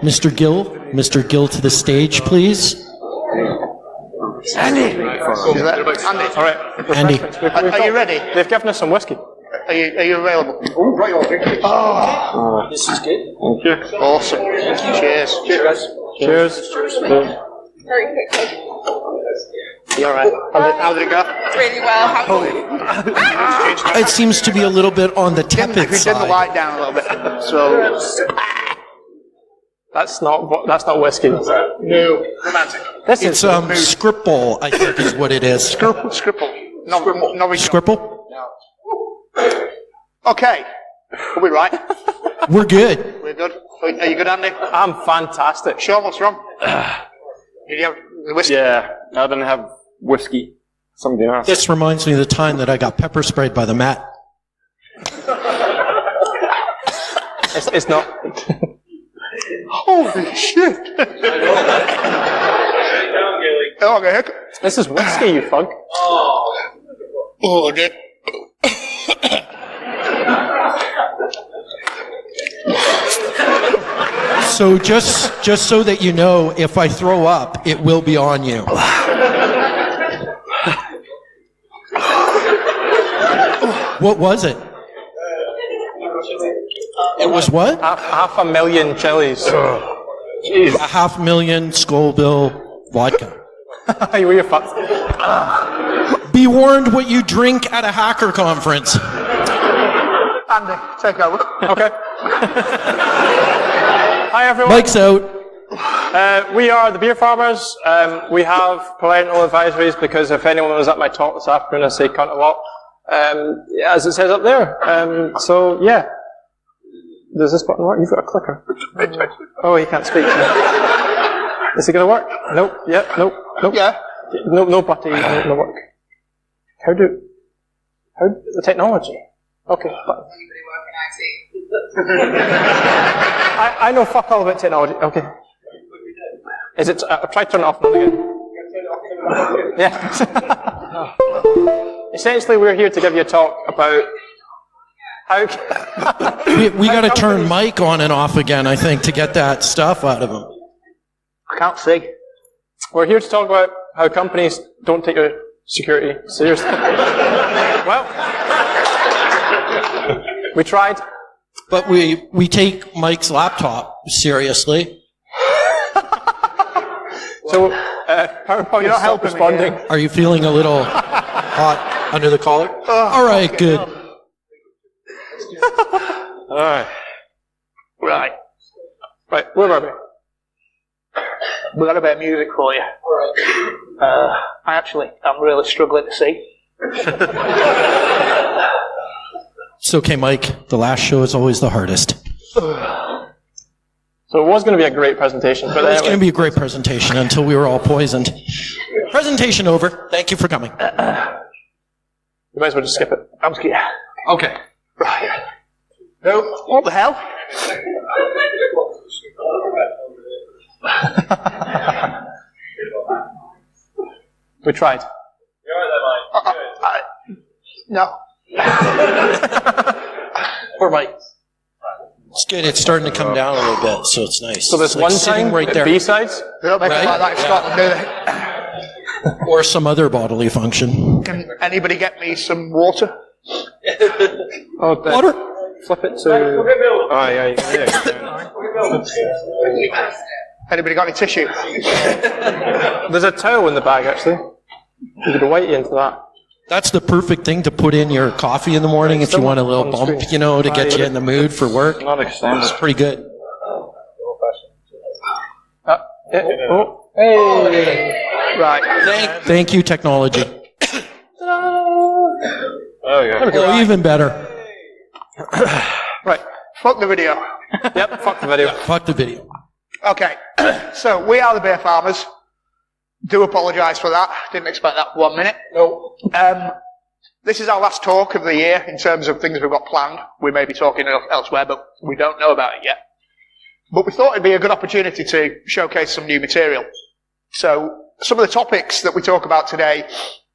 Mr. Gill to the stage, please. Andy! Andy. All right. Andy. Are you ready? They've given us some whiskey. Are you available? Oh, right on. Oh, This is good. Thank you. awesome. Cheers. Cheers. Very quickly. You alright? How did it go? Really well. How It seems to be a little bit on the We tepid dimmed the side. light down a little bit. So, That's not whiskey. No. Romantic. This It's is Scripple, I think is what it is. Scripple. No, Scripple? Okay. Are we right? We're good. We're good. Are you good, Andy? I'm fantastic. Sean, what's wrong? Did you have the whiskey? Yeah, I didn't have whiskey. Somebody else. This reminds me of the time that I got pepper sprayed by the mat. It's not. Holy shit! Oh, okay. This is whiskey, you fug. Oh, dude. So just so that you know, if I throw up, it will be on you. What was it? It was what? Half a million chilies. A 500,000 Scoville vodka. Hey, were you fuck? Be warned what you drink at a hacker conference. Andy, take over. Okay. Hi, everyone. Mike's out. We are the Beer Farmers. We have parental advisories because if anyone was at my talk this afternoon, I say cunt a lot. As it says up there. So, yeah. Does this button work? You've got a clicker. Oh, he can't speak. Is it going to work? Nope. Yep. Nope. Nope. Yeah. No button. No work. How the technology? Okay. I know fuck all about technology. Okay. Is it? Try to turn it off again. Yeah. Essentially, we're here to give you a talk about how. We got to turn Mike on and off again, I think, to get that stuff out of him. I can't see. We're here to talk about how companies don't take your security seriously. Well, we tried. But we take Mike's laptop seriously. So, PowerPoint You're not is helping me responding. here. Are you feeling a little hot under the collar? All right, good. All right. Right. Right, where were we? We got a bit of music for you. I'm really struggling to see. It's okay, Mike. The last show is always the hardest. So it was going to be a great presentation, but It's going to be a great presentation until we were all poisoned. Presentation over. Thank you for coming. you might as well just skip it. I'm scared. Okay. Right. No. What the hell? We tried. No. Poor Mike. It's good. It's starting to come down a little bit, so it's nice. So this It's like one sitting time, right there, B-sides? They don't make Right? it like that in Scotland, do they? or some other bodily function. Can anybody get me some water? Oh, Water. Flip it to... Oh, yeah. Anybody got any tissue? There's a towel in the bag, actually. You could white into that. That's the perfect thing to put in your coffee in the morning if you want a little bump, to get you in the mood for work. Not extended. It's pretty good. Hey! Right. Thank you, technology. Oh, yeah. Oh, even better. Right. Fuck the video. Yep, fuck the video. Fuck the video. Okay. So, we are the Beer Farmers. Do apologise for that. Didn't expect that for 1 minute. No. This is our last talk of the year in terms of things we've got planned. We may be talking elsewhere, but we don't know about it yet. But we thought it'd be a good opportunity to showcase some new material. So, some of the topics that we talk about today,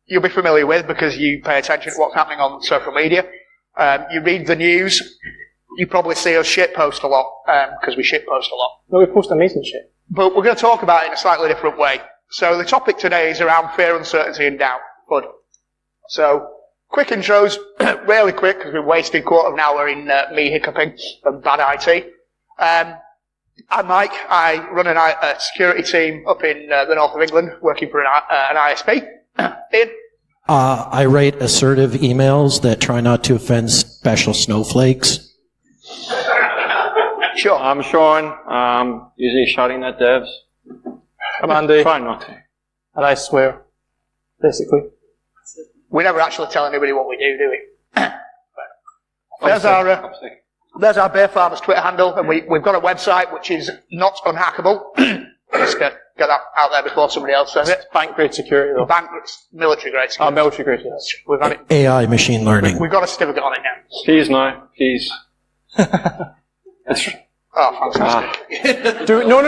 you'll be familiar with because you pay attention to what's happening on social media. You read the news. You probably see us shitpost a lot, because we shitpost a lot. No, we post amazing shit. But we're going to talk about it in a slightly different way. So the topic today is around fear, uncertainty and doubt. FUD. So, quick intros, really quick, because we've wasted a quarter of an hour in me hiccuping and bad IT. I'm Mike. I run a security team up in the north of England, working for an ISP. Ian? I write assertive emails that try not to offend special snowflakes. Sure. I'm Sean. Usually shouting at devs. I'm Andy. Try not to. And I swear. Basically. We never actually tell anybody what we do we? There's our Bear Farmers Twitter handle, and we've got a website which is not unhackable. Just get that out there before somebody else says it. Bank grade security though. Military grade security. Oh, military grade, yes. We've had it. AI machine learning. We've got a certificate on it now. Please no. Please. Oh, fantastic. No.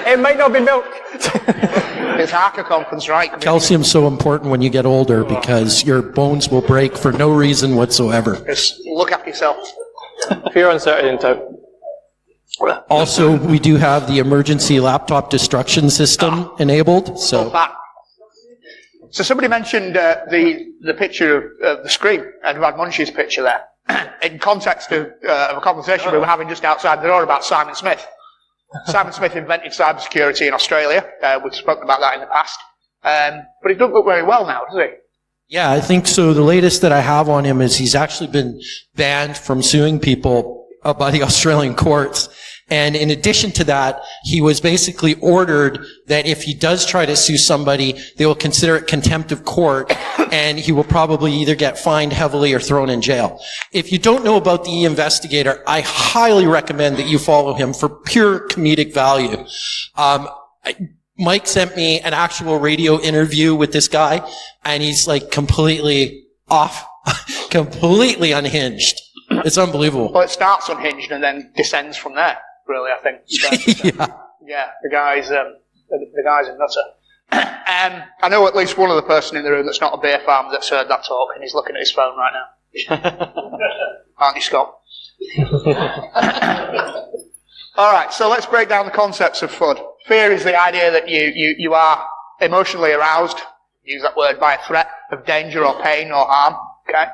It might not be milk. It's a hacker conference, right? Calcium's so important when you get older because your bones will break for no reason whatsoever. Just look after yourself. Fear, uncertainty, and doubt. Also, we do have the emergency laptop destruction system enabled. So somebody mentioned the picture of the screen, Edward Munch's picture there. In context of a conversation we were having just outside the door about Simon Smith. Simon Smith invented cybersecurity in Australia. We've spoken about that in the past. But he doesn't look very well now, does he? yeah, I think so. The latest that I have on him is he's actually been banned from suing people by the Australian courts. And in addition to that, he was basically ordered that if he does try to sue somebody, they will consider it contempt of court, and he will probably either get fined heavily or thrown in jail. If you don't know about the e-investigator, I highly recommend that you follow him for pure comedic value. Mike sent me an actual radio interview with this guy, and he's like completely off, completely unhinged. It's unbelievable. Well, it starts unhinged and then descends from there. Really, I think. Yeah, the guy's a nutter. I know at least one other person in the room that's not a beer farmer that's heard that talk, and he's looking at his phone right now. Aren't you, Scott? All right, so let's break down the concepts of FUD. Fear is the idea that you are emotionally aroused, use that word, by a threat of danger or pain or harm. Okay.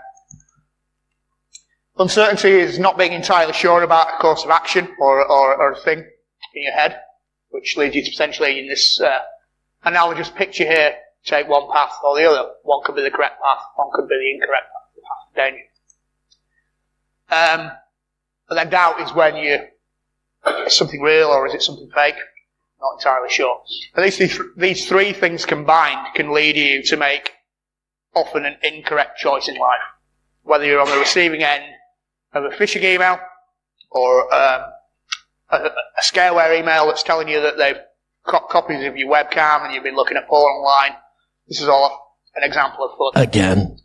Uncertainty is not being entirely sure about a course of action or a thing in your head, which leads you to potentially, in this analogous picture here, take one path or the other. One could be the correct path, one could be the incorrect path, the path of danger. But then doubt is when is something real or is it something fake? Not entirely sure. And these three things combined can lead you to make often an incorrect choice in life. Whether you're on the receiving end of a phishing email or a scareware email that's telling you that they've got copies of your webcam and you've been looking at porn online. This is all an example of FUD. Again.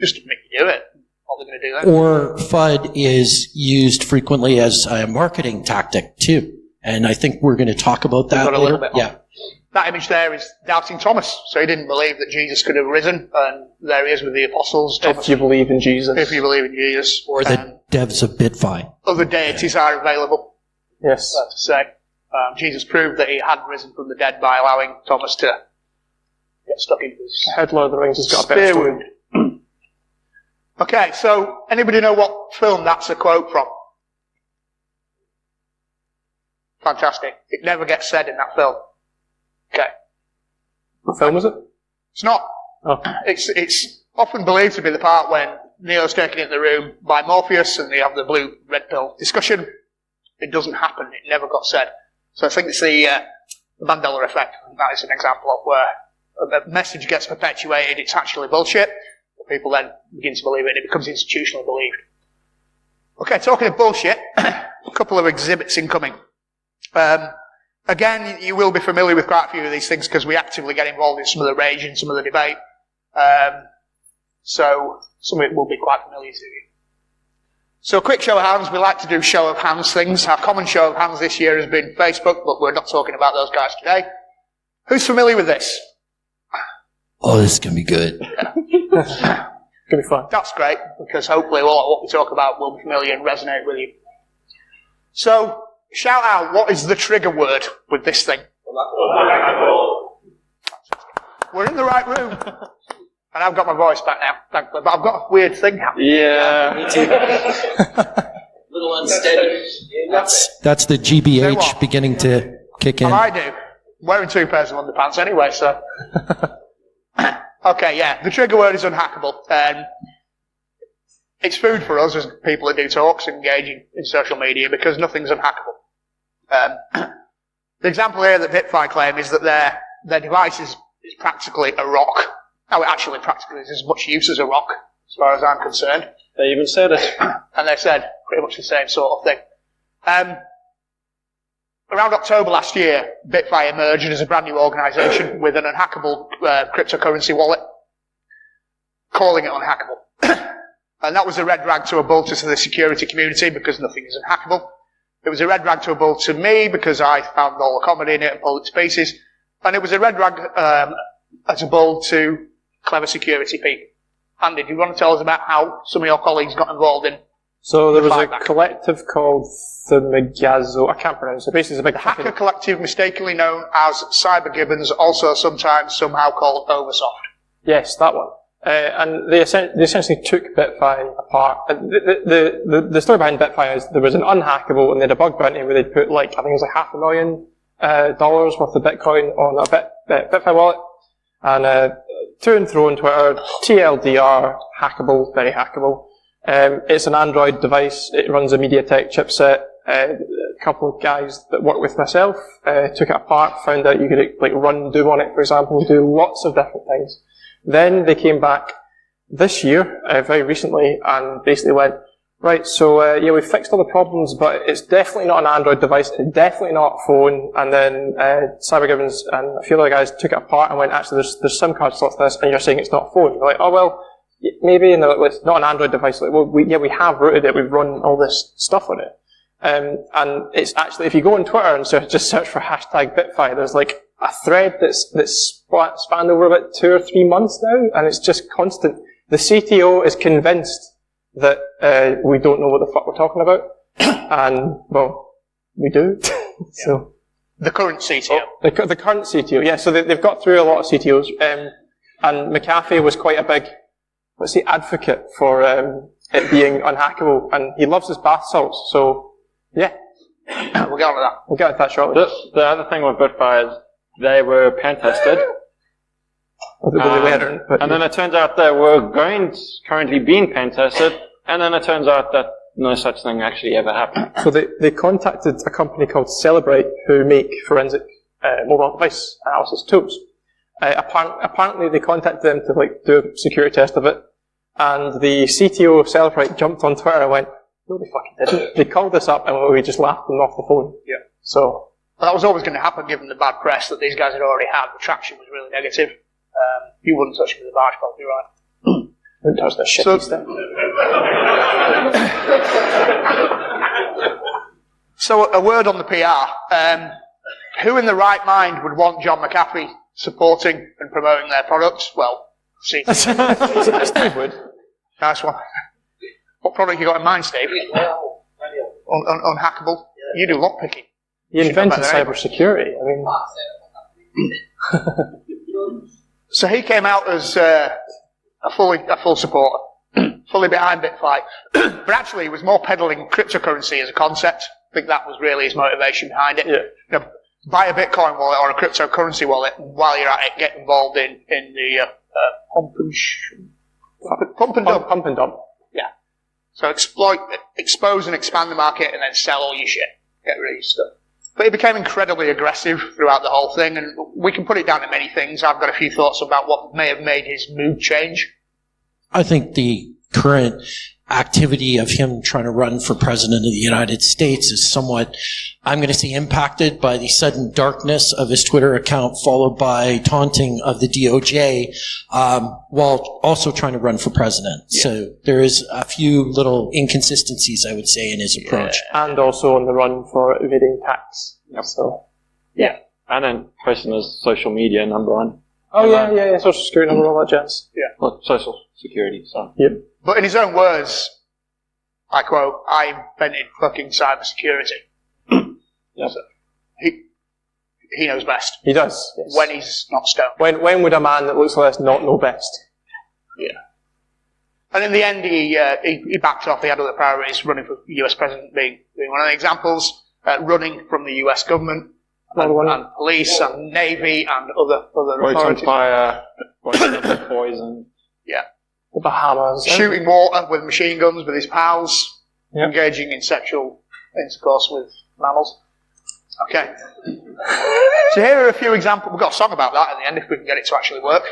Just to make you do it. What are they going to do then? Or FUD is used frequently as a marketing tactic too. And I think we're going to talk about that a later. little bit more. Yeah. That image there is doubting Thomas. So he didn't believe that Jesus could have risen, and there he is with the apostles. Thomas, if you believe in Jesus. If you believe in Jesus. Or the devs of Bitfi. Other deities are available. Yes. Fair to say. Jesus proved that he had risen from the dead by allowing Thomas to get stuck into his Head Lord of the Rings has got a better spear story. wound. Okay, so anybody know what film that's a quote from? Fantastic. It never gets said in that film. Okay. What film was it? It's not. Oh. It's often believed to be the part when Neo's taken into the room by Morpheus and they have the blue-red pill discussion. It doesn't happen. It never got said. So I think it's the Mandela effect. That is an example of where a message gets perpetuated. It's actually bullshit. But people then begin to believe it and it becomes institutionally believed. Okay, talking of bullshit, a couple of exhibits incoming. Again, you will be familiar with quite a few of these things because we actively get involved in some of the rage and some of the debate. So some of it will be quite familiar to you. So a quick show of hands. We like to do show of hands things. Our common show of hands this year has been Facebook, but we're not talking about those guys today. Who's familiar with this? Oh, this is going to be good. Could be fun. That's great, because hopefully a lot of what we talk about will be familiar and resonate with you. So, shout out, what is the trigger word with this thing? We're in the right room. And I've got my voice back now, thankfully, but I've got a weird thing happening. Yeah. Me too. Little unsteady. That's the GBH beginning to kick in. Well, I do. Wearing 2 pairs of underpants anyway, so. Okay, yeah. The trigger word is unhackable. It's food for us as people that do talks and engaging in social media because nothing's unhackable. The example here that Bitfy claim is that their device is practically a rock. Now, it actually practically is as much use as a rock, as far as I'm concerned. They even said it. And they said pretty much the same sort of thing. Around October last year, Bitfy emerged as a brand new organisation with an unhackable cryptocurrency wallet, calling it unhackable. And that was a red rag to a bull to the security community because nothing is unhackable. It was a red rag to a bull to me because I found all the comedy in it and pulled it to pieces. And it was a red rag as a bull to clever security people. Andy, do you want to tell us about how some of your colleagues got involved in? So there was a Fightback. collective called the Megazo. I can't pronounce it. Basically, it's a big Hacker collective mistakenly known as Cyber Gibbons, also sometimes somehow called Oversoft. Yes, that one. And they essentially took Bitfy apart. The story behind Bitfy is there was an unhackable, and they had a bug bounty where they'd put I think it was $500,000 worth of Bitcoin on a Bitfy wallet. And to and fro on Twitter, TLDR, hackable, very hackable. It's an Android device. It runs a MediaTek chipset. A couple of guys that work with myself took it apart, found out you could run Doom on it, for example, do lots of different things. Then they came back this year, very recently, and basically went, right, so we fixed all the problems, but it's definitely not an Android device, it's definitely not a phone. And then Cyber Gibbons and a few other guys took it apart and went, actually, there's SIM card slots to this, and you're saying it's not a phone. They're like, oh well, maybe it's not an Android device. We have rooted it, we've run all this stuff on it. And it's actually, if you go on Twitter and just search for hashtag Bitfy, there's a thread that's spanned over about 2 or 3 months now, and it's just constant. The CTO is convinced that we don't know what the fuck we're talking about, and well, we do. So the current CTO, the current CTO, yeah. So they've got through a lot of CTOs, and McAfee was quite a big advocate for it being unhackable, and he loves his bath salts. So yeah, we'll get on to that. We'll get to that shortly. The other thing with Bitfy is they were pen tested. And then it turns out they were currently being pen tested, and then it turns out that no such thing actually ever happened. So they contacted a company called Celebrate who make forensic mobile device analysis tools. Apparently they contacted them to do a security test of it, and the CTO of Celebrate jumped on Twitter and went, no, they fucking didn't. They called us up and we just laughed them off the phone. Yeah. So. Well, that was always going to happen given the bad press that these guys had already had. The traction was really negative. You wouldn't touch me with a barge pole, you're right. Wouldn't touch that shit. So a word on the PR. Who in the right mind would want John McAfee supporting and promoting their products? Well, see. Steve would. Nice one. What product you got in mind, Steve? Unhackable? You do lockpicking. He invented cybersecurity. So he came out as a full supporter, fully behind Bitfy, but actually he was more peddling cryptocurrency as a concept. I think that was really his motivation behind it. Yeah. Buy a Bitcoin wallet or a cryptocurrency wallet, and while you're at it, get involved in the pump and dump. Yeah. So expose and expand the market, and then sell all your shit. Get rid of your stuff. But he became incredibly aggressive throughout the whole thing, and we can put it down to many things. I've got a few thoughts about what may have made his mood change. I think the current activity of him trying to run for president of the United States is somewhat, I'm going to say, impacted by the sudden darkness of his Twitter account, followed by taunting of the DOJ, while also trying to run for president. Yeah. So there is a few little inconsistencies, I would say, in his approach. And also on the run for evading tax. Yep. So, yeah. And then posting his social media number on. Oh, yeah, social security number, all that jazz. Yeah. Well, social security. So. Yep. But in his own words, I quote, I invented fucking cybersecurity. Yes. So he knows best. He does. Yes. When he's not stoned. When would a man that looks like this not know best? Yeah. And in the end, he backed off. He had other priorities, running for US president being one of the examples, running from the US government, and police, and Navy, and other authorities. Fire, poison. Yeah. The Bahamas. Shooting water with machine guns with his pals, Yep. engaging in sexual intercourse with mammals. Okay. So here are a few examples. We've got a song about that at the end if we can get it to actually work.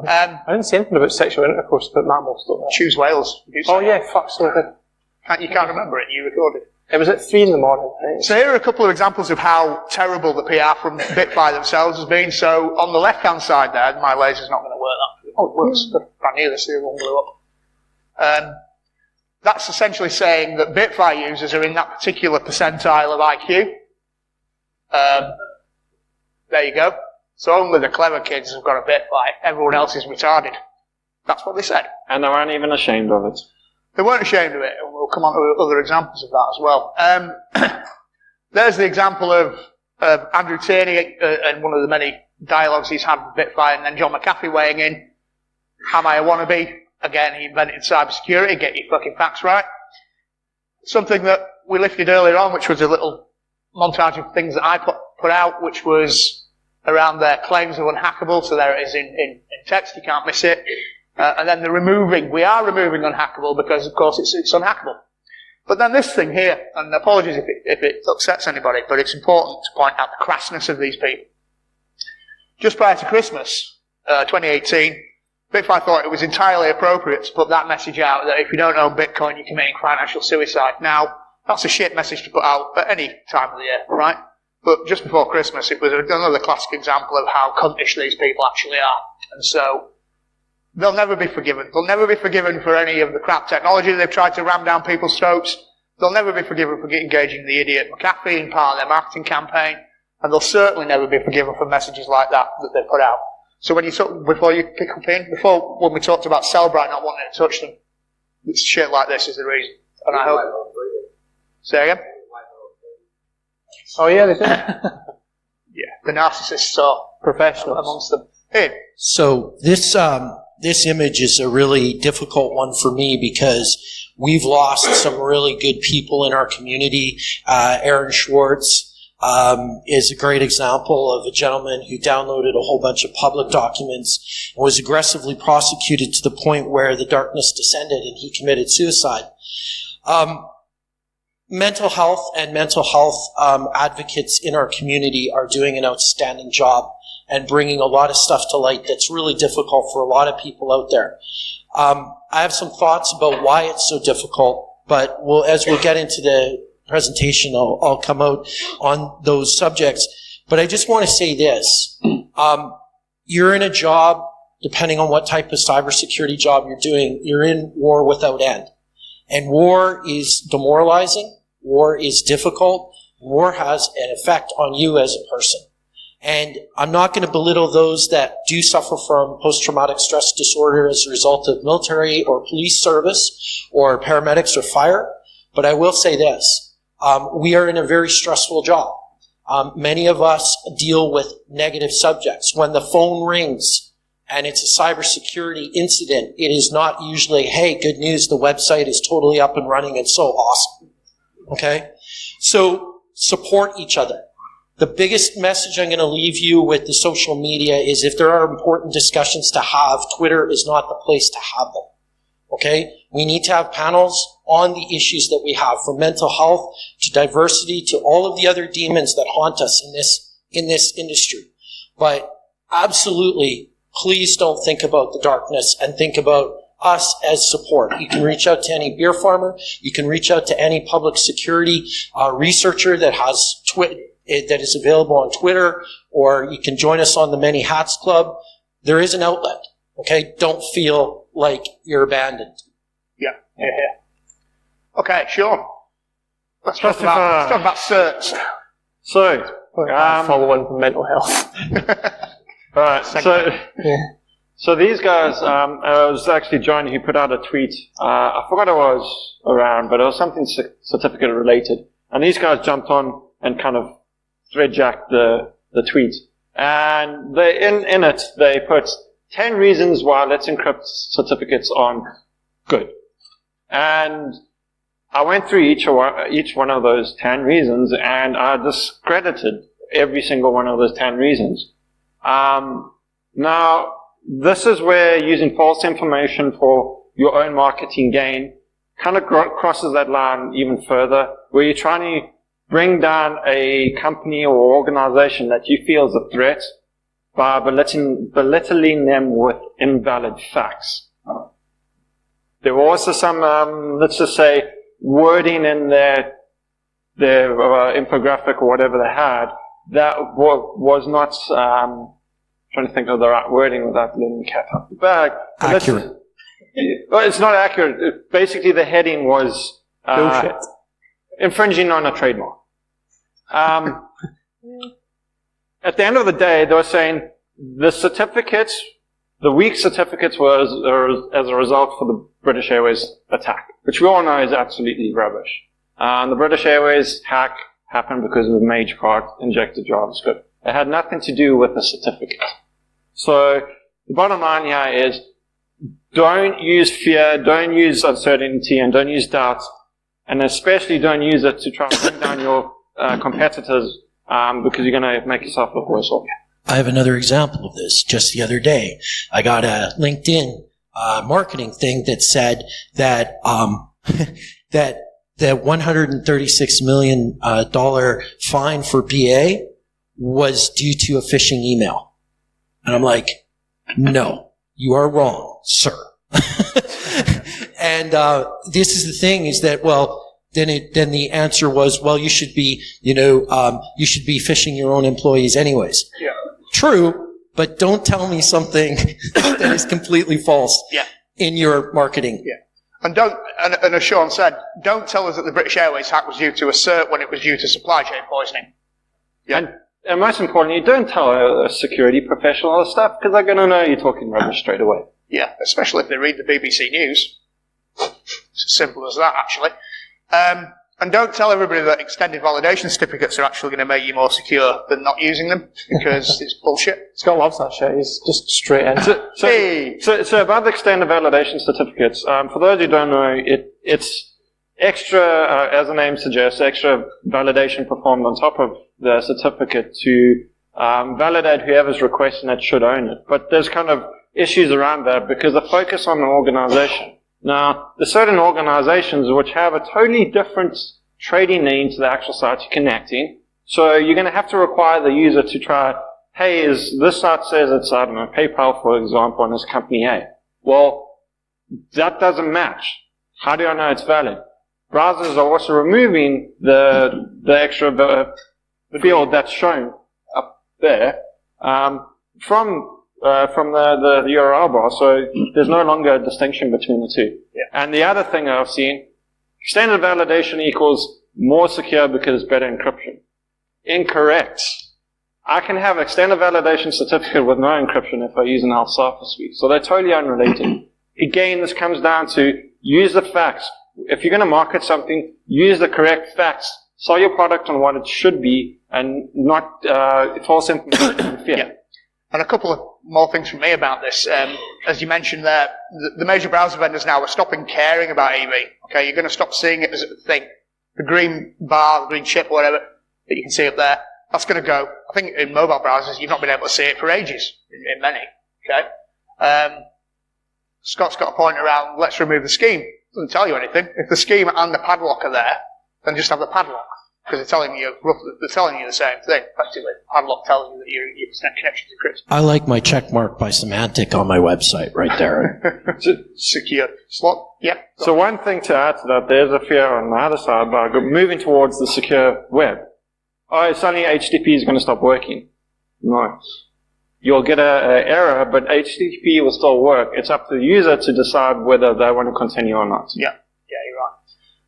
I didn't say anything about sexual intercourse, but mammals don't. Choose Wales. Oh yeah, fuck, so I did. You can't remember it, you recorded. It was at 3 in the morning. Right? So here are a couple of exampple of how terrible the PR from Bitfy themselves has been. So on the left-hand side there, my laser's not going to work. Oh, it works. I knew this, the other one blew up. That's essentially saying that Bitfy users are in that particular percentile of IQ. There you go. So only the clever kids have got a Bitfy. Everyone else is retarded. That's what they said. And they weren't even ashamed of it. They weren't ashamed of it, and we'll come on to other examples of that as well. There's the example of Andrew Tierney and one of the many dialogues he's had with Bitfy, and then John McAfee weighing in. Am I a wannabe? Again, he invented cybersecurity. Get your fucking facts right. Something that we lifted earlier on, which was a little montage of things that I put out, which was around their claims of unhackable. So there it is in text. You can't miss it. And then we are removing unhackable because, of course, it's unhackable. But then this thing here, and apologies if it upsets anybody, but it's important to point out the crassness of these people. Just prior to Christmas, 2018, Bitfy thought it was entirely appropriate to put that message out that if you don't own Bitcoin, you're committing financial suicide. Now, that's a shit message to put out at any time of the year, right? But just before Christmas, it was another classic example of how cuntish these people actually are. And so, they'll never be forgiven. They'll never be forgiven for any of the crap technology they've tried to ram down people's throats. They'll never be forgiven for engaging the idiot McAfee in part of their marketing campaign. And they'll certainly never be forgiven for messages like that they put out. So when we talked about Cellbrite not wanting to touch them, it's shit like this is the reason. And I hope... Say again? Oh yeah, they did. Yeah, the narcissists are Professionals amongst them. Here. So this image is a really difficult one for me because we've lost some really good people in our community. Aaron Schwartz is a great example of a gentleman who downloaded a whole bunch of public documents and was aggressively prosecuted to the point where the darkness descended and he committed suicide. Mental health and mental health advocates in our community are doing an outstanding job and bringing a lot of stuff to light that's really difficult for a lot of people out there. I have some thoughts about why it's so difficult, but as we'll get into the presentation, I'll come out on those subjects. But I just want to say this. You're in a job, depending on what type of cybersecurity job you're doing, you're in war without end. And war is demoralizing. War is difficult. War has an effect on you as a person. And I'm not going to belittle those that do suffer from post-traumatic stress disorder as a result of military or police service or paramedics or fire. But I will say this. We are in a very stressful job. Many of us deal with negative subjects. When the phone rings and it's a cybersecurity incident, it is not usually, hey, good news, the website is totally up and running and so awesome. Okay? So support each other. The biggest message I'm going to leave you with the social media is if there are important discussions to have, Twitter is not the place to have them. Okay? We need to have panels on the issues that we have, from mental health to diversity to all of the other demons that haunt us in this industry. But absolutely, please don't think about the darkness and think about us as support. You can reach out to any beer farmer. You can reach out to any public security researcher that has that is available on Twitter, or you can join us on the Many Hats Club. There is an outlet. Okay? Don't feel like you're abandoned. Yeah. Okay, Sean. Let's talk about certs. So, follow on from mental health. alright, so, So these guys, it was actually John who put out a tweet. I forgot it was around, but it was something certificate related. And these guys jumped on and kind of threadjacked the tweet. And they, in it, they put 10 reasons why Let's Encrypt certificates aren't good. And I went through each one of those 10 reasons, and I discredited every single one of those 10 reasons. Now, this is where using false information for your own marketing gain kind of crosses that line even further, where you're trying to bring down a company or organization that you feel is a threat by belittling them with invalid facts. There were also some, let's just say, wording in their infographic or whatever they had that was not, trying to think of the right wording without letting the cat out the bag. Accurate. Well, it's not accurate. Basically, the heading was infringing on a trademark. At the end of the day, they were saying the certificates, the weak certificates was as a result for the British Airways attack, which we all know is absolutely rubbish. The British Airways hack happened because of a major part injected JavaScript. It had nothing to do with the certificate. So the bottom line here is don't use fear, don't use uncertainty, and don't use doubt, and especially don't use it to try and bring down your competitors because you're going to make yourself look worse off. I have another example of this. Just the other day, I got a LinkedIn marketing thing that said that that the $136 million fine for BA was due to a phishing email. And I'm like, no, you are wrong, sir. And this is the thing is that, well, then the answer was, well, you should be phishing your own employees anyways. Yeah. True, but don't tell me something that is completely false in your marketing. Yeah. And and as Sean said, don't tell us that the British Airways hack was due to a cert when it was due to supply chain poisoning. Yeah. And most importantly, don't tell a security professional this stuff because they're going to know you're talking rubbish straight away. Yeah, especially if they read the BBC News. It's as simple as that, actually. And don't tell everybody that extended validation certificates are actually going to make you more secure than not using them, because it's bullshit. Scott loves that shit. He's just straight into it. So about the extended validation certificates, for those who don't know, it's extra, as the name suggests, extra validation performed on top of the certificate to validate whoever's requesting it should own it. But there's kind of issues around that because the focus on the organization. Now, there's certain organizations which have a totally different trading name to the actual site you're connecting. So you're going to have to require the user to try, hey, this site says it's, I don't know, PayPal, for example, and it's company A. Well, that doesn't match. How do I know it's valid? Browsers are also removing the extra field that's shown up there from the URL bar, so there's no longer a distinction between the two. Yeah. And the other thing I've seen, extended validation equals more secure because it's better encryption. Incorrect. I can have extended validation certificate with no encryption if I use an Alpha suite. So they're totally unrelated. Again, this comes down to use the facts. If you're going to market something, use the correct facts. Sell your product on what it should be and not false information and fear. Yeah. And a couple of more things from me about this. As you mentioned there, the major browser vendors now are stopping caring about EV. Okay, you're going to stop seeing it as a thing. The green bar, the green chip, whatever, that you can see up there, that's going to go. I think in mobile browsers, you've not been able to see it for ages, in many. Okay? Scott's got a point around, let's remove the scheme. Doesn't tell you anything. If the scheme and the padlock are there, then just have the padlock. Because they're telling you the same thing, effectively. Padlock tells you that your connection is encrypted. I like my check mark by semantic on my website right there. Secure. Slot? Yeah. So one thing to add to that, there's a fear on the other side by moving towards the secure web. Oh, suddenly HTTP is going to stop working. No. You'll get an error, but HTTP will still work. It's up to the user to decide whether they want to continue or not. Yeah. Yeah, you're right.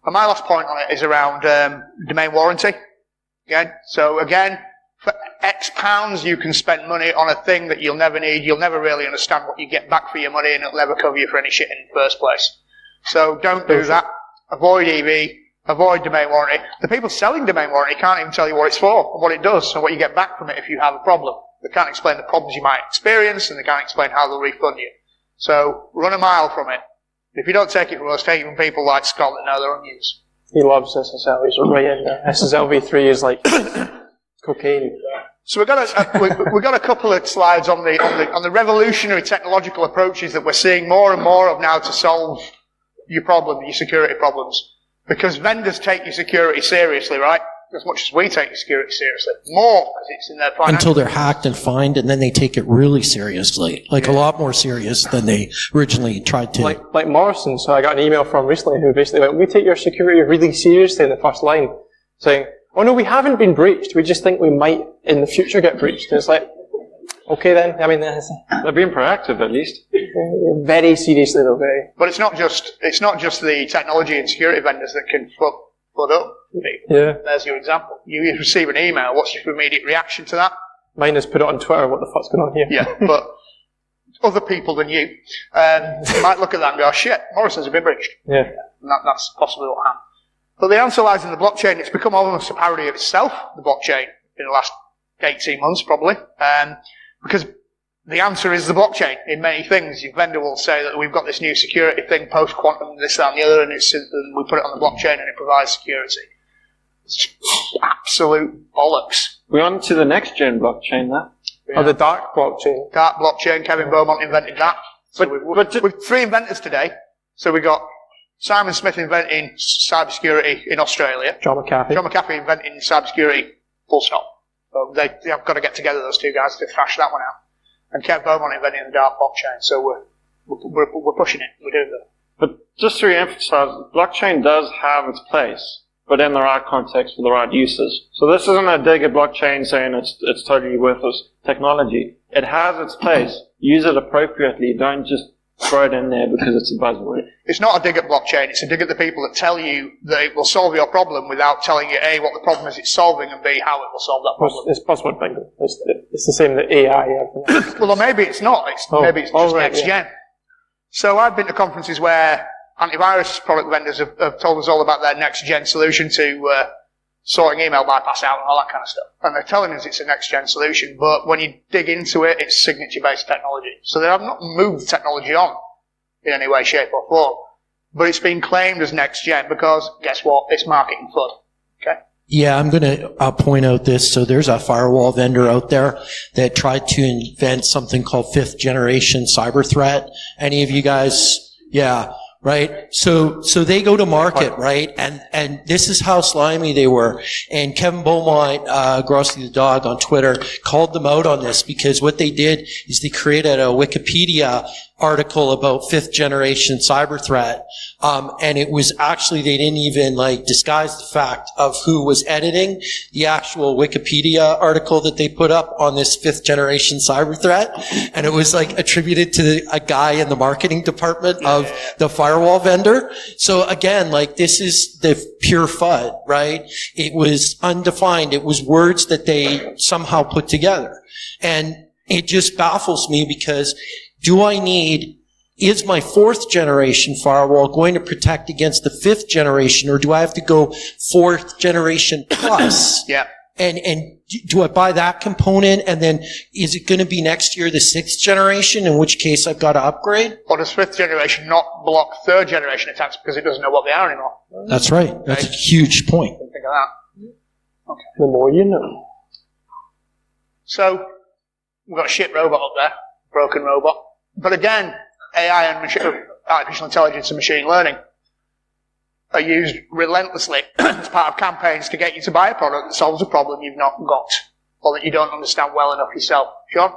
And my last point on it is around domain warranty. Again, so again, X pounds, you can spend money on a thing that you'll never need. You'll never really understand what you get back for your money, and it'll never cover you for any shit in the first place. So don't do that. Avoid EV. Avoid domain warranty. The people selling domain warranty can't even tell you what it's for, and what it does, and what you get back from it if you have a problem. They can't explain the problems you might experience, and they can't explain how they'll refund you. So run a mile from it. If you don't take it from us, take it from people like Scott that know their own use. He loves SSL. He's right in there. SSL v3 is like cocaine. So we've got a couple of slides on the revolutionary technological approaches that we're seeing more and more of now to solve your problem, your security problems. Because vendors take your security seriously, right? As much as we take your security seriously. More, because it's in their financial... Until they're hacked and fined, and then they take it really seriously. Like a lot more serious than they originally tried to. Like Morrison, so I got an email from recently who basically went, we take your security really seriously in the first line, saying, oh no, we haven't been breached, we just think we might in the future get breached. And it's like, okay then, I mean... They're being proactive at least. Very seriously though, very. But it's not just the technology and security vendors that can FUD up people. Yeah. There's your example. You receive an email, what's your immediate reaction to that? Mine is put it on Twitter, what the fuck's going on here? Yeah, but other people than you might look at that and go, oh, shit, Morrison's have been breached. Yeah. And that's possibly what happened. But the answer lies in the blockchain. It's become almost a parody of itself, the blockchain, in the last 18 months probably. Because the answer is the blockchain in many things. Your vendor will say that we've got this new security thing, post-quantum, this, that, and the other, and we put it on the blockchain and it provides security. It's absolute bollocks. We're on to the next gen blockchain now. Yeah. Oh, the dark blockchain. Dark blockchain, Kevin Beaumont invented that. So we've three inventors today. So we got Simon Smith inventing cybersecurity in Australia. John McAfee inventing cybersecurity, full stop. So they have got to get together, those two guys, to thrash that one out. And Kev Beaumont inventing the dark blockchain. So we're pushing it. We're doing that. But just to re-emphasize, blockchain does have its place, but in the right context for the right uses. So this isn't a dig at blockchain saying it's totally worthless technology. It has its place. Use it appropriately. Don't just throw it in there because it's a buzzword. It's not a dig at blockchain. It's a dig at the people that tell you that it will solve your problem without telling you, A, what the problem is it's solving, and B, how it will solve that problem. It's buzzword bingo. It's the same that AI. Well, or maybe it's not. Maybe it's just next gen. So I've been to conferences where antivirus product vendors have told us all about their next gen solution to sorting email bypass out and all that kind of stuff. And they're telling us it's a next gen solution, but when you dig into it, it's signature based technology. So they have not moved technology on in any way, shape or form. But it's been claimed as next gen because, guess what? It's marketing FUD. Okay? Yeah, I'm going to point out this. So there's a firewall vendor out there that tried to invent something called fifth generation cyber threat. Any of you guys? Yeah. Right? So they go to market, right? And this is how slimy they were. And Kevin Beaumont, Grossi the dog on Twitter, called them out on this because what they did is they created a Wikipedia article about fifth generation cyber threat. And it was actually, they didn't even disguise the fact of who was editing the actual Wikipedia article that they put up on this fifth generation cyber threat. And it was attributed to a guy in the marketing department of the firewall vendor. So again, this is the pure FUD, right? It was undefined. It was words that they somehow put together. And it just baffles me because is my fourth generation firewall going to protect against the fifth generation, or do I have to go fourth generation plus? Yeah. And do I buy that component, and then is it going to be next year the sixth generation, in which case I've got to upgrade? Or does fifth generation not block third generation attacks because it doesn't know what they are anymore? That's right. That's a huge point. Think of that. Okay. The more you know. So, we've got a shit robot up there, broken robot. But again, AI and artificial intelligence and machine learning are used relentlessly as part of campaigns to get you to buy a product that solves a problem you've not got or that you don't understand well enough yourself. Sean?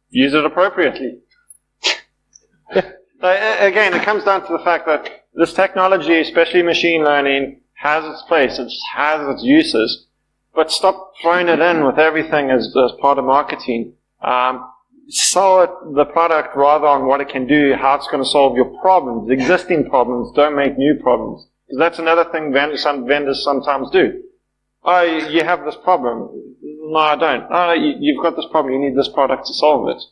Use it appropriately. Again, it comes down to the fact that this technology, especially machine learning, has its place, it has its uses, but stop throwing it in with everything as part of marketing. Sell the product rather on what it can do, how it's going to solve your problems, existing problems. Don't make new problems. Because that's another thing vendors sometimes do. oh, you have this problem. No, I don't. Oh, you've got this problem. You need this product to solve it.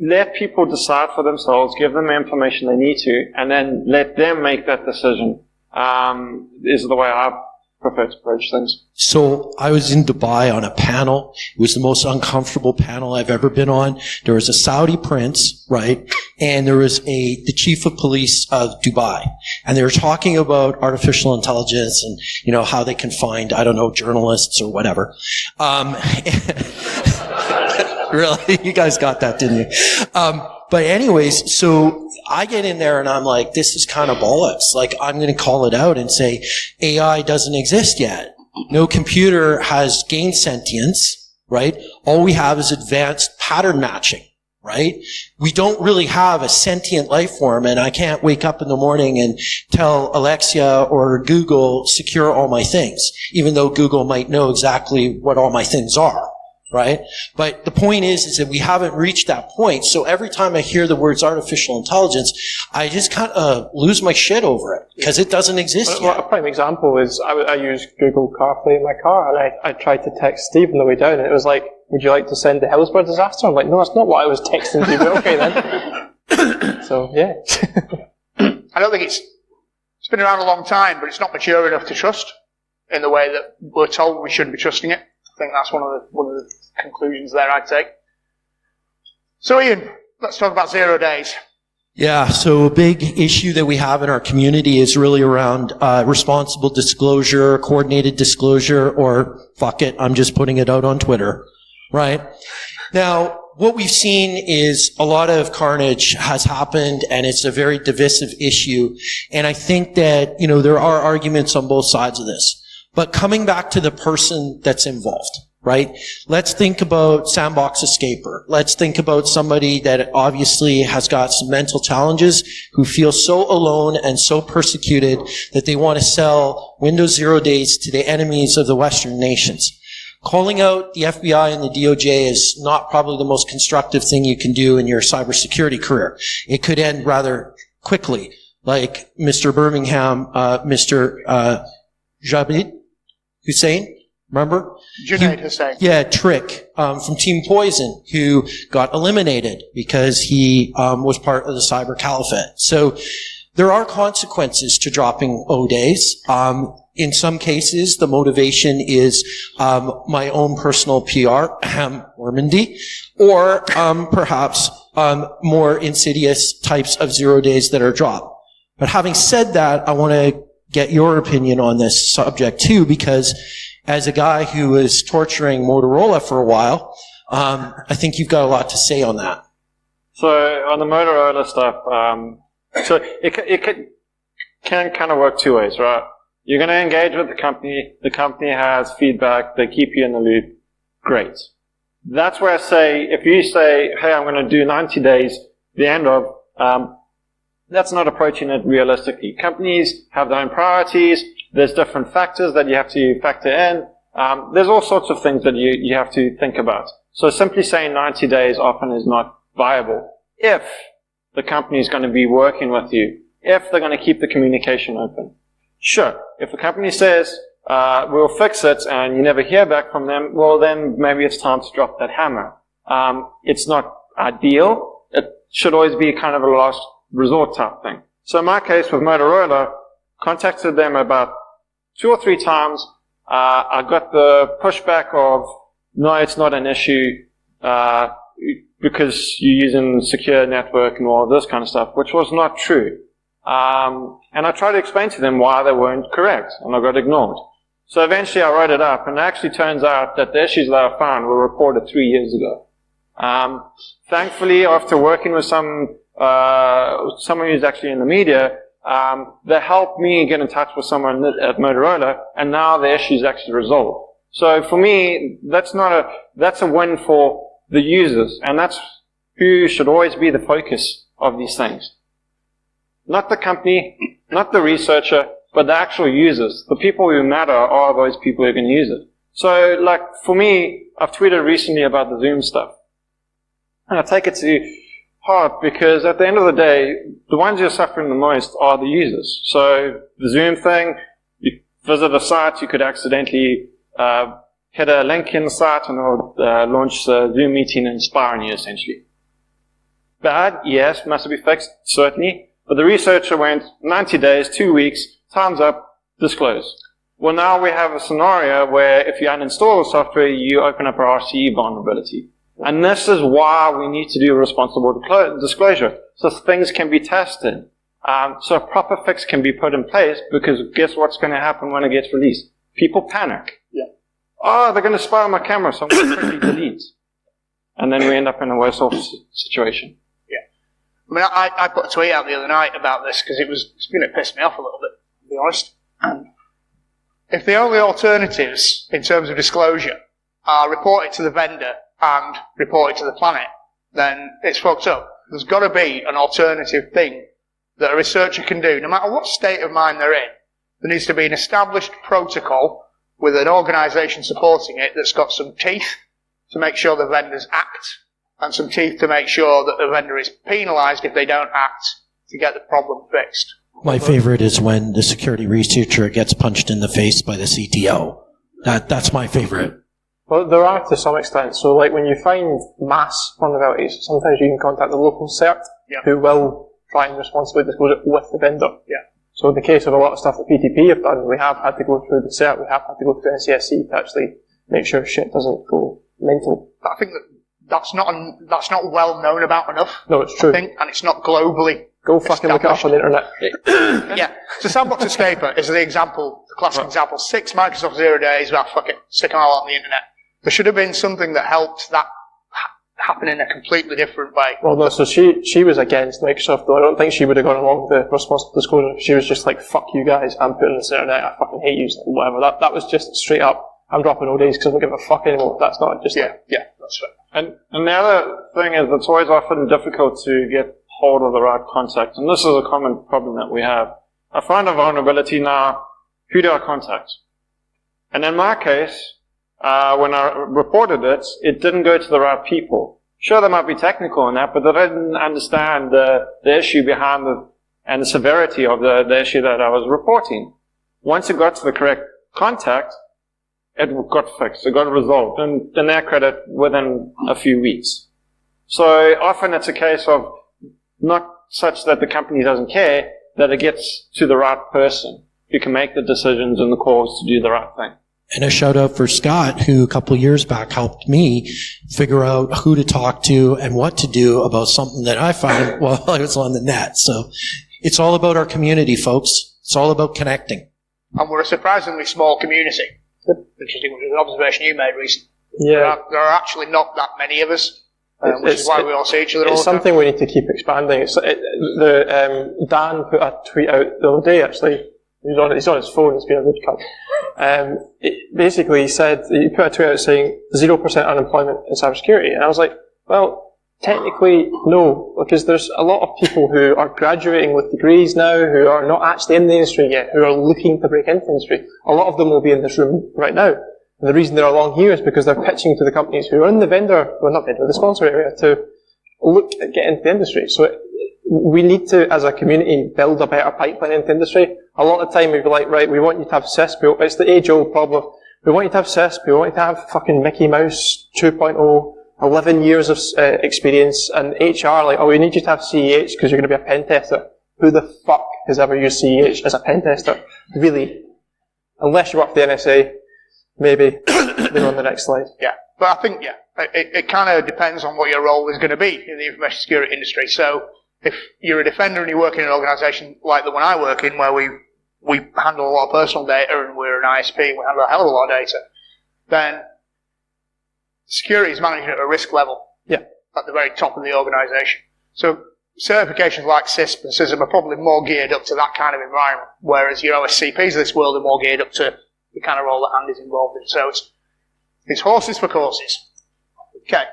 Let people decide for themselves, give them the information they need to, and then let them make that decision, is the way I prefer to approach things. So I was in Dubai on a panel. It was the most uncomfortable panel I've ever been on. There was a Saudi prince, right? And there was the chief of police of Dubai. And they were talking about artificial intelligence and, you know, how they can find, I don't know, journalists or whatever. Really? You guys got that, didn't you? But anyways, so I get in there and I'm like, this is kind of bollocks. Like, I'm going to call it out and say, AI doesn't exist yet. No computer has gained sentience, right? All we have is advanced pattern matching, right? We don't really have a sentient life form, and I can't wake up in the morning and tell Alexa or Google, secure all my things, even though Google might know exactly what all my things are. Right? But the point is that we haven't reached that point. So every time I hear the words artificial intelligence, I just kind of lose my shit over it because it doesn't exist yet. A prime example is I use Google CarPlay in my car, and I tried to text Steve on the way down, and it was like, would you like to send the Hillsborough disaster? I'm like, no, that's not what I was texting you, but okay then. So, yeah. I don't think it's been around a long time, but it's not mature enough to trust in the way that we're told we shouldn't be trusting it. I think that's one of the conclusions there I'd take. So Ian, let's talk about 0 days. Yeah, so a big issue that we have in our community is really around responsible disclosure, coordinated disclosure, or fuck it, I'm just putting it out on Twitter, right? Now, what we've seen is a lot of carnage has happened, and it's a very divisive issue, and I think that, you know, there are arguments on both sides of this. But coming back to the person that's involved, right? Let's think about Sandbox Escaper. Let's think about somebody that obviously has got some mental challenges, who feel so alone and so persecuted that they want to sell Windows 0 days to the enemies of the Western nations. Calling out the FBI and the DOJ is not probably the most constructive thing you can do in your cybersecurity career. It could end rather quickly, like Mr. Birmingham, Mr. Jabid Hussein, remember? Junaid Hussein. Yeah, Trick, from Team Poison, who got eliminated because he was part of the cyber caliphate. So there are consequences to dropping O days. In some cases, the motivation is my own personal PR, Ormandy, or perhaps more insidious types of 0 days that are dropped. But having said that, I want to get your opinion on this subject too, because as a guy who was torturing Motorola for a while, I think you've got a lot to say on that. So on the Motorola stuff, so it can kind of work two ways, right? You're going to engage with the company has feedback, they keep you in the loop, great. That's where I say, if you say, hey, I'm going to do 90 days, the end of, that's not approaching it realistically. Companies have their own priorities. There's different factors that you have to factor in. There's all sorts of things that you have to think about. So simply saying 90 days often is not viable if the company is going to be working with you, if they're going to keep the communication open. Sure, if the company says, we'll fix it and you never hear back from them, well then maybe it's time to drop that hammer. It's not ideal. It should always be kind of a last resort type thing. So in my case with Motorola, contacted them about 2 or 3 times. I got the pushback of, no, it's not an issue, because you're using secure network and all this kind of stuff, which was not true. And I tried to explain to them why they weren't correct, and I got ignored. So eventually I wrote it up, and it actually turns out that the issues that I found were reported 3 years ago. Thankfully, after working with someone who's actually in the media, they helped me get in touch with someone at Motorola, and now the issue is actually resolved. So for me, that's a win for the users, and that's who should always be the focus of these things. Not the company, not the researcher, but the actual users. The people who matter are those people who can use it. So, like, for me, I've tweeted recently about the Zoom stuff. And I take it to heart because at the end of the day, the ones who are suffering the most are the users. So, the Zoom thing, visit a site, you could accidentally hit a link in the site and it'll launch the Zoom meeting and spy on you, essentially. Bad? Yes. Must it be fixed? Certainly. But the researcher went 90 days, 2 weeks, time's up, disclose. Well, now we have a scenario where if you uninstall the software, you open up a RCE vulnerability. And this is why we need to do responsible disclosure, so things can be tested. So a proper fix can be put in place, because guess what's going to happen when it gets released? People panic. Yeah. Oh, they're going to spy on my camera, so I'm going to quickly delete. And then we end up in a worse off situation. Yeah. I mean, I put a tweet out the other night about this, because it's going to piss me off a little bit, to be honest. If the only alternatives in terms of disclosure are report it to the vendor and report it to the planet, then it's fucked up. There's got to be an alternative thing that a researcher can do, no matter what state of mind they're in. There needs to be an established protocol with an organisation supporting it that's got some teeth to make sure the vendors act, and some teeth to make sure that the vendor is penalised if they don't act to get the problem fixed. My favorite is when the security researcher gets punched in the face by the CTO. That's my favorite. Well, there are to some extent. So, like, when you find mass vulnerabilities, sometimes you can contact the local CERT, who will try and responsibly disclose it with the vendor. Yeah. So, in the case of a lot of stuff that PTP have done, we have had to go through the CERT, we have had to go through NCSC to actually make sure shit doesn't go mental. I think that's not well known about enough. No, it's true. I think, and it's not globally. Go fucking look it up on the internet. Yeah. So Sandbox Escaper is the example, the classic example. 6 Microsoft 0 days, well, fuck it, stick them all on the internet. There should have been something that helped that happen in a completely different way. Well, no, so she was against Microsoft, though. I don't think she would have gone along with the responsible disclosure. She was just like, fuck you guys, I'm putting this on the internet, I fucking hate you, whatever. That was just straight up, I'm dropping all days because I don't give a fuck anymore. That's not just yeah, that's right. And the other thing is, it's always often difficult to get hold of the right contact, and this is a common problem that we have. I find a vulnerability now, who do I contact? And in my case, when I reported it, it didn't go to the right people. Sure, they might be technical in that, but they didn't understand the issue behind and the severity of the issue that I was reporting. Once it got to the correct contact, it got fixed, it got resolved, and in their credit, within a few weeks. So often it's a case of not such that the company doesn't care, that it gets to the right person who can make the decisions and the calls to do the right thing. And a shout out for Scott, who a couple of years back helped me figure out who to talk to and what to do about something that I found while I was on the net. So it's all about our community, folks. It's all about connecting. And we're a surprisingly small community. Interesting, which was an observation you made recently. Yeah. There are actually not that many of us. Which is why we all see each other all the time. It's something we need to keep expanding. Dan put a tweet out the other day, actually. He's on his phone, it's been a good cut. Basically, he said, he put a tweet out saying 0% unemployment in cybersecurity. And I was like, well, technically, no, because there's a lot of people who are graduating with degrees now, who are not actually in the industry yet, who are looking to break into the industry. A lot of them will be in this room right now. And the reason they're along here is because they're pitching to the companies who are in the sponsor area to look at getting into the industry. So we need to, as a community, build a better pipeline into the industry. A lot of the time we'd be like, right, we want you to have CISP. It's the age-old problem. We want you to have CISP. We want you to have fucking Mickey Mouse 2.0, 11 years of experience, and HR, like, oh, we need you to have CEH because you're going to be a pen tester. Who the fuck has ever used CEH as a pen tester? Really? Unless you work for the NSA. Maybe. They're on the next slide. Yeah. But I think, it kind of depends on what your role is going to be in the information security industry. So if you're a defender and you work in an organisation like the one I work in, where we handle a lot of personal data and we're an ISP, we handle a hell of a lot of data, then security is managed at a risk level. Yeah. At the very top of the organisation. So certifications like CISP and CISM are probably more geared up to that kind of environment, whereas your OSCPs of this world are more geared up to the kind of role that Andy's involved in. So it's horses for courses. Okay.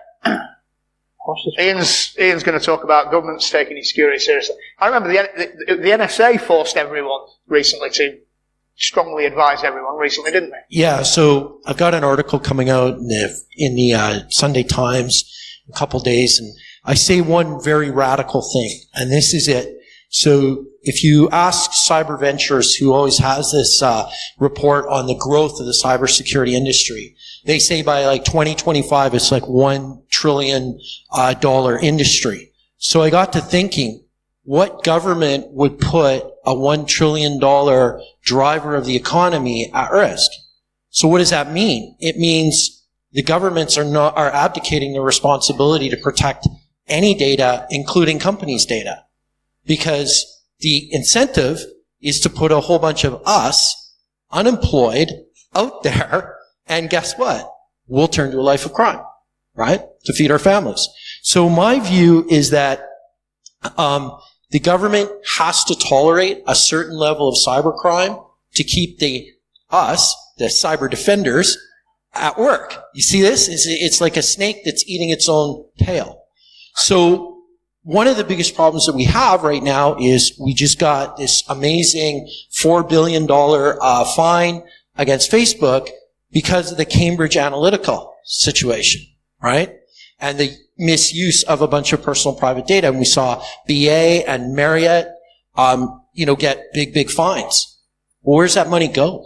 Ian's going to talk about governments taking security seriously. I remember the NSA forced everyone recently to strongly advise everyone recently, didn't they? Yeah, so I've got an article coming out in the Sunday Times in a couple days, and I say one very radical thing, and this is it. So if you ask Cyber Ventures, who always has this report on the growth of the cybersecurity industry, they say by like 2025 it's like $1 trillion industry. So I got to thinking, what government would put a $1 trillion driver of the economy at risk? So what does that mean? It means the governments are abdicating their responsibility to protect any data, including companies' data. Because the incentive is to put a whole bunch of us, unemployed, out there, and guess what? We'll turn to a life of crime, right? To feed our families. So my view is that the government has to tolerate a certain level of cybercrime to keep the cyber defenders, at work. You see this? It's like a snake that's eating its own tail. So one of the biggest problems that we have right now is we just got this amazing $4 billion fine against Facebook because of the Cambridge Analytica situation, right? And the misuse of a bunch of personal private data. And we saw BA and Marriott, get big fines. Well, where's that money go?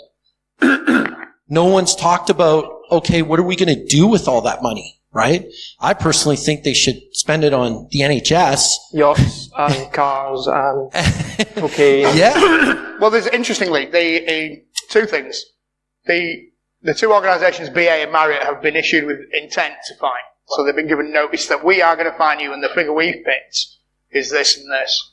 No one's talked about, okay, what are we going to do with all that money, right? I personally think they should spend it on the NHS. Yachts and cars and cocaine. Yeah. Well, there's interestingly, two things. The two organisations, BA and Marriott, have been issued with intent to fine. So they've been given notice that we are going to fine you and the figure we've picked is this and this.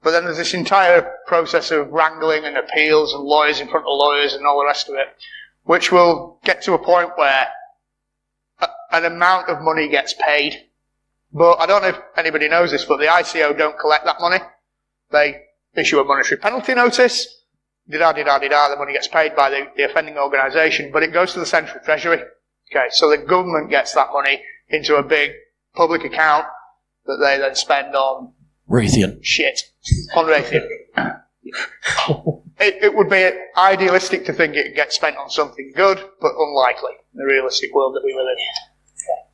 But then there's this entire process of wrangling and appeals and lawyers in front of lawyers and all the rest of it, which will get to a point where an amount of money gets paid. But I don't know if anybody knows this, but the ICO don't collect that money. They issue a monetary penalty notice. The money gets paid by the offending organisation, but it goes to the Central Treasury. Okay, so the government gets that money into a big public account that they then spend on Raytheon. Shit. On Raytheon. It would be idealistic to think it gets spent on something good, but unlikely in the realistic world that we live in.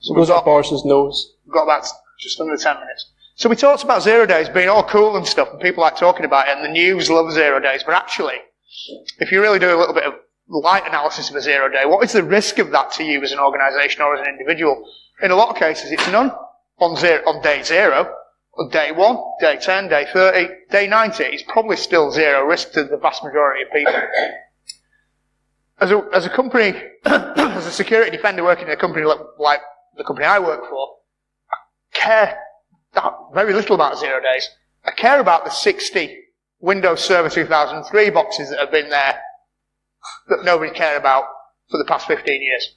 So Goes up Boris's nose. We've got about just under 10 minutes. So we talked about 0 days being all cool and stuff, and people like talking about it, and the news love 0 days, but actually, if you really do a little bit of light analysis of a 0 day, what is the risk of that to you as an organisation or as an individual? In a lot of cases, it's none on day 0. On day 1, day 10, day 30, day 90, it's probably still 0 risk to the vast majority of people. As a company, as a security defender working in a company like the company I work for, I care very little about 0 days. I care about the 60 Windows Server 2003 boxes that have been there that nobody cared about for the past 15 years.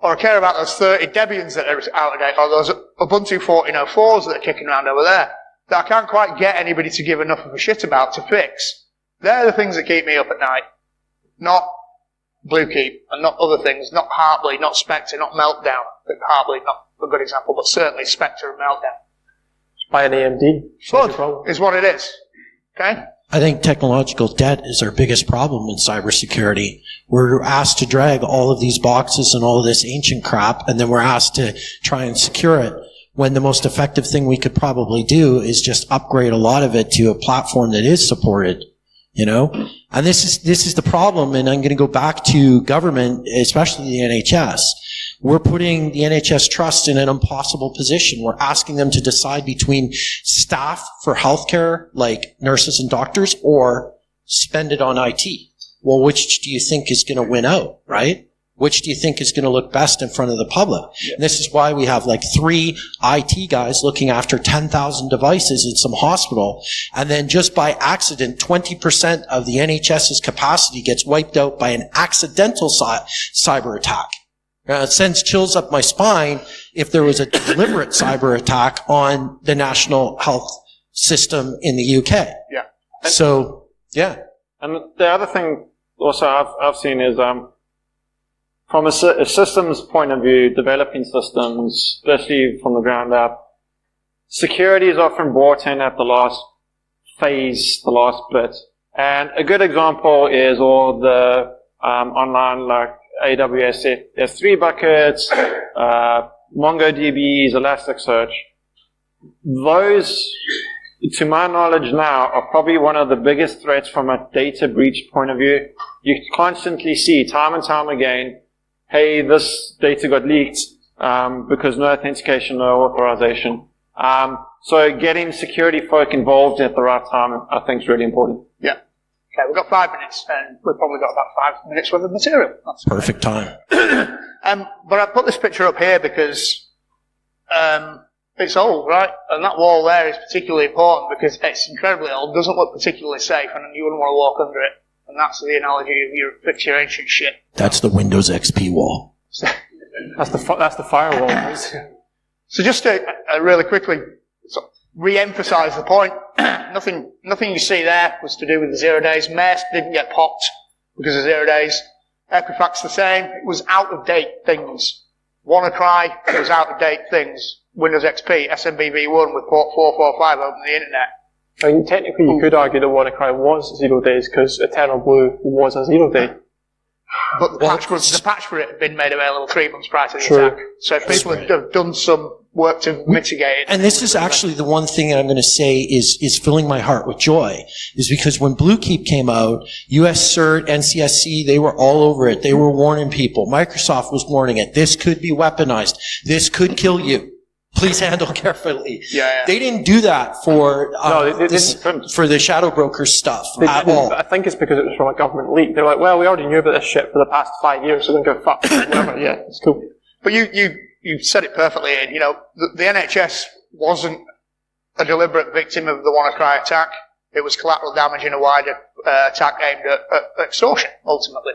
Or I care about those 30 Debians that are out of date, or those Ubuntu 14.04s that are kicking around over there, that I can't quite get anybody to give enough of a shit about to fix. They're the things that keep me up at night. Not Bluekeep, and not other things, not Heartbleed, not Spectre, not Meltdown. I think Heartbleed, not a good example, but certainly Spectre and Meltdown. Buy an AMD. FUD is what it is. Okay? I think technological debt is our biggest problem in cybersecurity. We're asked to drag all of these boxes and all of this ancient crap, and then we're asked to try and secure it, when the most effective thing we could probably do is just upgrade a lot of it to a platform that is supported, And this is the problem, and I'm going to go back to government, especially the NHS. We're putting the NHS Trust in an impossible position. We're asking them to decide between staff for healthcare, like nurses and doctors, or spend it on IT. Well, which do you think is going to win out, right? Which do you think is going to look best in front of the public? Yeah. And this is why we have like 3 IT guys looking after 10,000 devices in some hospital. And then just by accident, 20% of the NHS's capacity gets wiped out by an accidental cyber attack. It sends chills up my spine if there was a deliberate cyber attack on the national health system in the UK. Yeah. So, yeah. And the other thing also I've seen is, from a systems point of view, developing systems, especially from the ground up, security is often brought in at the last phase, the last bit. And a good example is all the online, like AWS S3 buckets, MongoDBs, Elasticsearch. Those to my knowledge now, are probably one of the biggest threats from a data breach point of view. You constantly see, time and time again, hey, this data got leaked because no authentication, no authorization. So getting security folk involved at the right time, I think, is really important. Yeah. Okay, we've got 5 minutes, and we've probably got about 5 minutes worth of material. That's Perfect time. but I put this picture up here because it's old, right? And that wall there is particularly important because it's incredibly old, doesn't look particularly safe, and you wouldn't want to walk under it. And that's the analogy of your fix your ancient shit. That's the Windows XP wall. That's the firewall. So just to really quickly re-emphasize the point, nothing you see there was to do with the 0 days. Maersk didn't get popped because of 0 days. Equifax the same. It was out-of-date things. WannaCry was out-of-date things. Windows XP, SMBV1 with port 445 open the internet. I mean, technically you could argue that WannaCry was 0 days because Eternal Blue was a 0 day. But the patch for it had been made available 3 months prior to the attack. So if people have done some work to mitigate it. And this is actually the one thing that I'm going to say is filling my heart with joy, is because when Bluekeep came out, US CERT, NCSC, they were all over it. They were warning people. Microsoft was warning it. This could be weaponized. This could kill you. Please handle carefully. Yeah. They didn't do that for for the shadow broker stuff at all. I think it's because it was from a government leak. They're like, well, we already knew about this shit for the past 5 years, so don't give a fuck. Whatever. Yeah, it's cool. But you said it perfectly, Ian. You know, the NHS wasn't a deliberate victim of the WannaCry attack. It was collateral damage in a wider attack aimed at extortion, ultimately.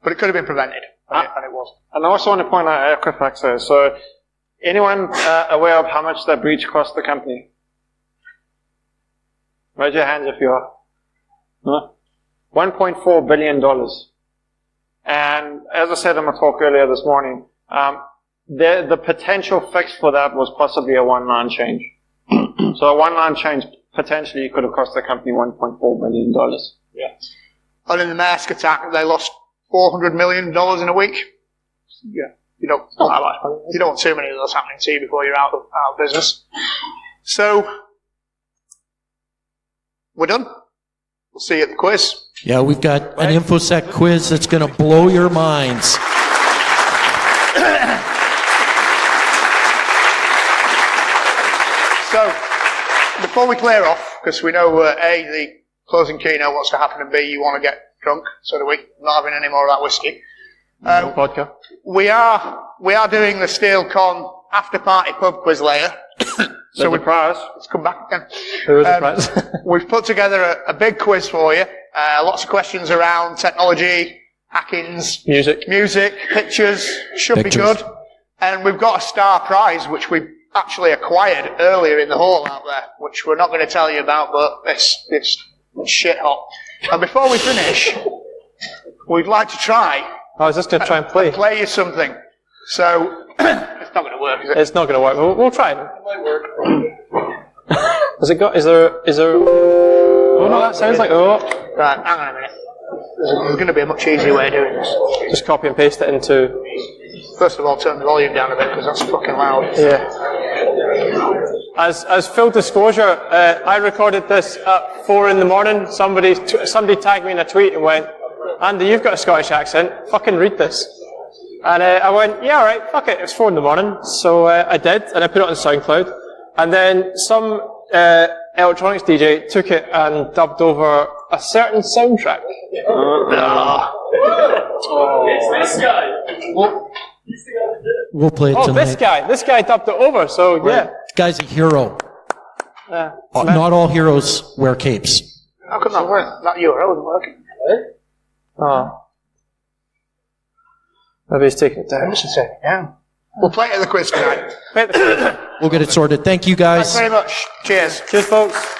But it could have been prevented, and it wasn't. And I also want to point out Equifax there. So, anyone aware of how much that breach cost the company? Raise your hands if you are. No? $1.4 billion. And as I said in my talk earlier this morning, the potential fix for that was possibly a one-line change. So a one-line change potentially could have cost the company $1.4 billion. Yeah. And in the Maersk attack, they lost $400 million in a week. Yeah. You don't want too many of those happening to you before you're out of business. So, we're done. We'll see you at the quiz. Yeah, we've got an InfoSec quiz that's going to blow your minds. So, before we clear off, because we know A, the closing keynote wants to happen, and B, you want to get drunk, so do we. I'm not having any more of that whiskey. No vodka. We are doing the SteelCon after party pub quiz later. So let's come back again. There is a prize. We've put together a big quiz for you. Lots of questions around technology, hackings, music, pictures. Should be good. And we've got a star prize which we actually acquired earlier in the hall out there, which we're not going to tell you about, but it's shit hot. And before we finish, we'd like to try. I was just going to try and play you something. So, it's not going to work, is it? It's not going to work. We'll try it. It might work. Is there... Oh, no, that sounds like... Oh. Right, hang on a minute. There's going to be a much easier way of doing this. Just copy and paste it into... First of all, turn the volume down a bit, because that's fucking loud. Yeah. As full disclosure, I recorded this at 4 in the morning. Somebody tagged me in a tweet and went, Andy, you've got a Scottish accent. Fucking read this. And I went, yeah, all right, fuck it. It's 4 in the morning. So I did, and I put it on SoundCloud. And then some electronics DJ took it and dubbed over a certain soundtrack. It's this guy. We'll play it tonight. This guy dubbed it over, so yeah. This guy's a hero. Not all heroes wear capes. How come that work? That URL wasn't working. Oh. Maybe he's taking it down. Yeah. We'll play it at the quiz tonight. We'll get it sorted. Thank you, guys. Thanks very much. Cheers. Cheers, folks.